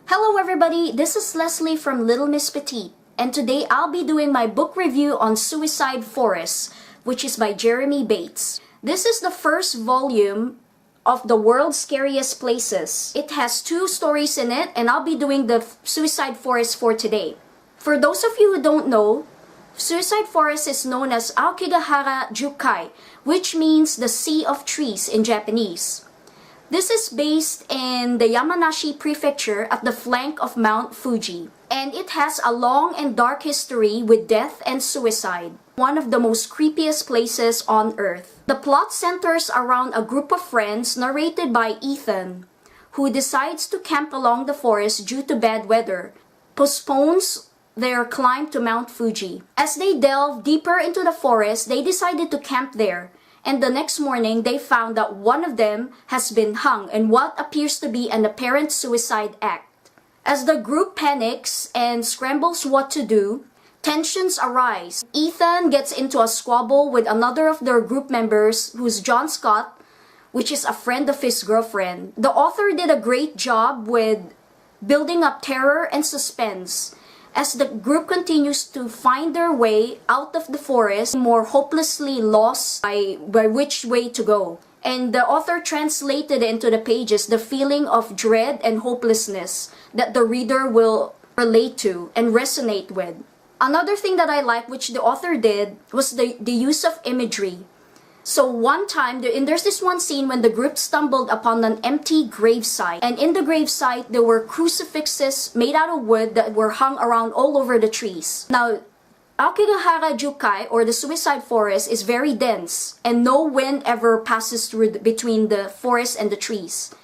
Hello everybody, this is Leslie from Little Miss Petite, and today I'll be doing my book review on Suicide Forest, which is by Jeremy Bates. This is the first volume of The World's Scariest Places. It has 2 stories in it, and I'll be doing the Suicide Forest for today. For those of you who don't know, Suicide Forest is known as Aokigahara Jukai, which means the Sea of Trees in Japanese. This is based in the Yamanashi Prefecture at the flank of Mount Fuji, and it has a long and dark history with death and suicide, one of the most creepiest places on earth. The plot centers around a group of friends narrated by Ethan, who decides to camp along the forest due to bad weather, postpones their climb to Mount Fuji. As they delve deeper into the forest, they decided to camp there. And the next morning, they found that one of them has been hung in what appears to be an apparent suicide act. As the group panics and scrambles what to do, tensions arise. Ethan gets into a squabble with another of their group members, who's John Scott, which is a friend of his girlfriend. The author did a great job with building up terror and suspense as the group continues to find their way out of the forest, more hopelessly lost by which way to go. And the author translated into the pages the feeling of dread and hopelessness that the reader will relate to and resonate with. Another thing that I like, which the author did, was the use of imagery. So one time, there's this one scene when the group stumbled upon an empty gravesite. And in the gravesite, there were crucifixes made out of wood that were hung around all over the trees. Now, Aokigahara Jukai, or the Suicide Forest, is very dense, and no wind ever passes through between the forest and the trees.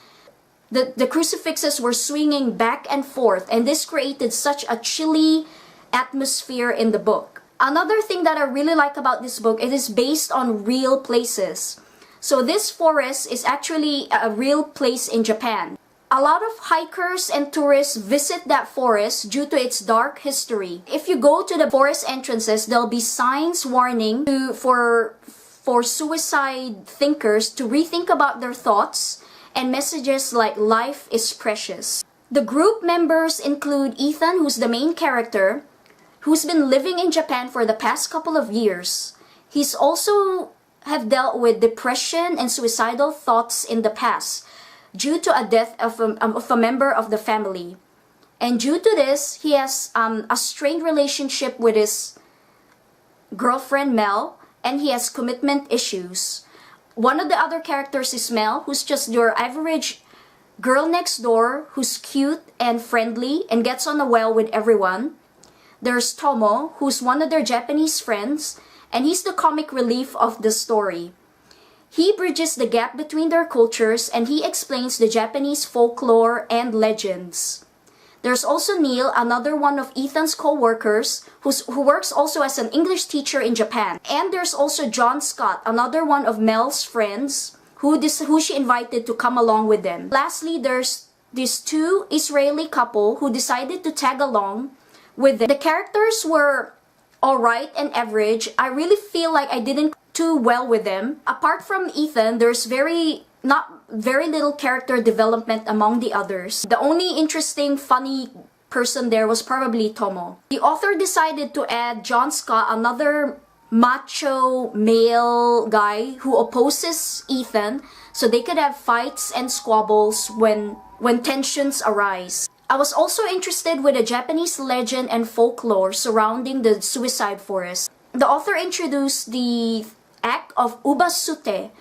The crucifixes were swinging back and forth, and this created such a chilly atmosphere in the book. Another thing that I really like about this book, it is based on real places. So this forest is actually a real place in Japan. A lot of hikers and tourists visit that forest due to its dark history. If you go to the forest entrances, there'll be signs warning for suicide thinkers to rethink about their thoughts and messages like life is precious. The group members include Ethan, who's the main character, who's been living in Japan for the past couple of years. He's also have dealt with depression and suicidal thoughts in the past due to a death of a member of the family. And due to this, he has a strained relationship with his girlfriend Mel, and he has commitment issues. One of the other characters is Mel, who's just your average girl next door who's cute and friendly and gets on well with everyone. There's Tomo, who's one of their Japanese friends, and he's the comic relief of the story. He bridges the gap between their cultures, and he explains the Japanese folklore and legends. There's also Neil, another one of Ethan's co-workers, who works also as an English teacher in Japan. And there's also John Scott, another one of Mel's friends, who she invited to come along with them. Lastly, there's these 2 Israeli couple who decided to tag along with them. The characters were alright and average. I really feel like I didn't too well with them. Apart from Ethan, there's not very little character development among the others. The only interesting, funny person there was probably Tomo. The author decided to add John Scott, another macho male guy who opposes Ethan, so they could have fights and squabbles when tensions arise. I was also interested with the Japanese legend and folklore surrounding the Suicide Forest. The author introduced the act of ubasute,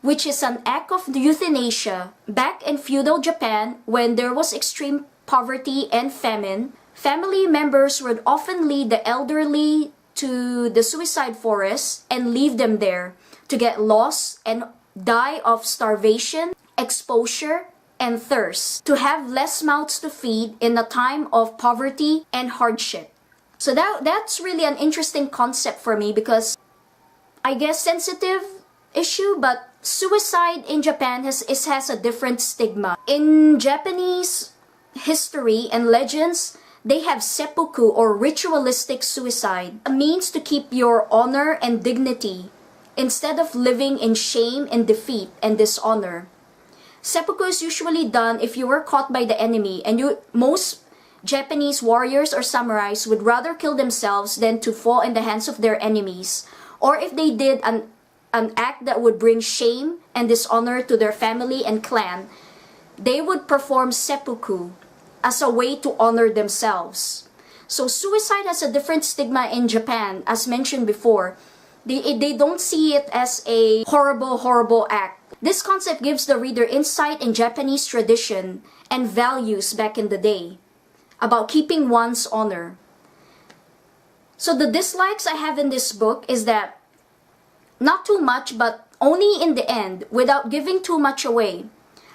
which is an act of euthanasia. Back in feudal Japan, when there was extreme poverty and famine, family members would often lead the elderly to the Suicide Forest and leave them there to get lost and die of starvation, exposure, and thirst, to have less mouths to feed in a time of poverty and hardship. So that's really an interesting concept for me, because I guess sensitive issue, but suicide in Japan has a different stigma. In Japanese history and legends, they have seppuku, or ritualistic suicide, a means to keep your honor and dignity instead of living in shame and defeat and dishonor. Seppuku is usually done if you were caught by the enemy, and most Japanese warriors or samurais would rather kill themselves than to fall in the hands of their enemies, or if they did an act that would bring shame and dishonor to their family and clan, they would perform seppuku as a way to honor themselves. So suicide has a different stigma in Japan, as mentioned before. They don't see it as a horrible act. This concept gives the reader insight in Japanese tradition and values back in the day about keeping one's honor. So the dislikes I have in this book is that not too much, but only in the end, without giving too much away.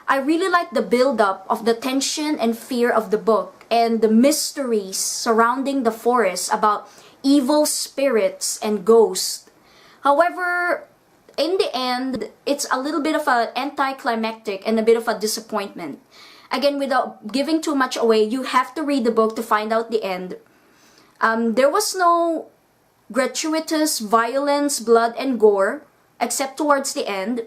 I really like the build-up of the tension and fear of the book and the mysteries surrounding the forest about evil spirits and ghosts. However, in the end, it's a little bit of an anticlimactic and a bit of a disappointment. Again, without giving too much away, you have to read the book to find out the end. There was no gratuitous violence, blood, and gore, except towards the end.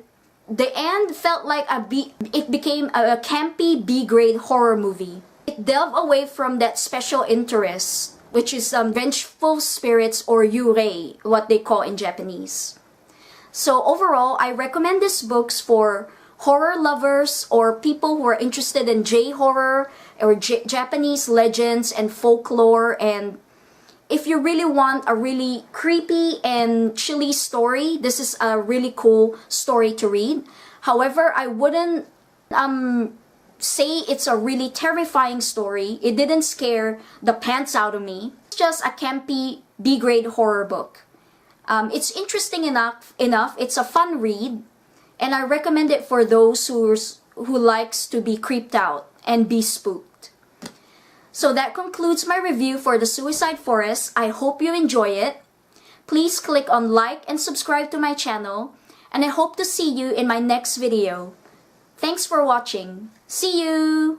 The end felt like it became a campy B-grade horror movie. It delved away from that special interest, which is vengeful spirits or yurei, what they call in Japanese. So overall, I recommend these books for horror lovers or people who are interested in J-horror or Japanese legends and folklore, and if you really want a really creepy and chilly story, this is a really cool story to read. However, I wouldn't say it's a really terrifying story. It didn't scare the pants out of me. It's just a campy B-grade horror book. It's interesting enough. It's a fun read, and I recommend it for those who likes to be creeped out and be spooked. So that concludes my review for The Suicide Forest. I hope you enjoy it. Please click on like and subscribe to my channel, and I hope to see you in my next video. Thanks for watching. See you!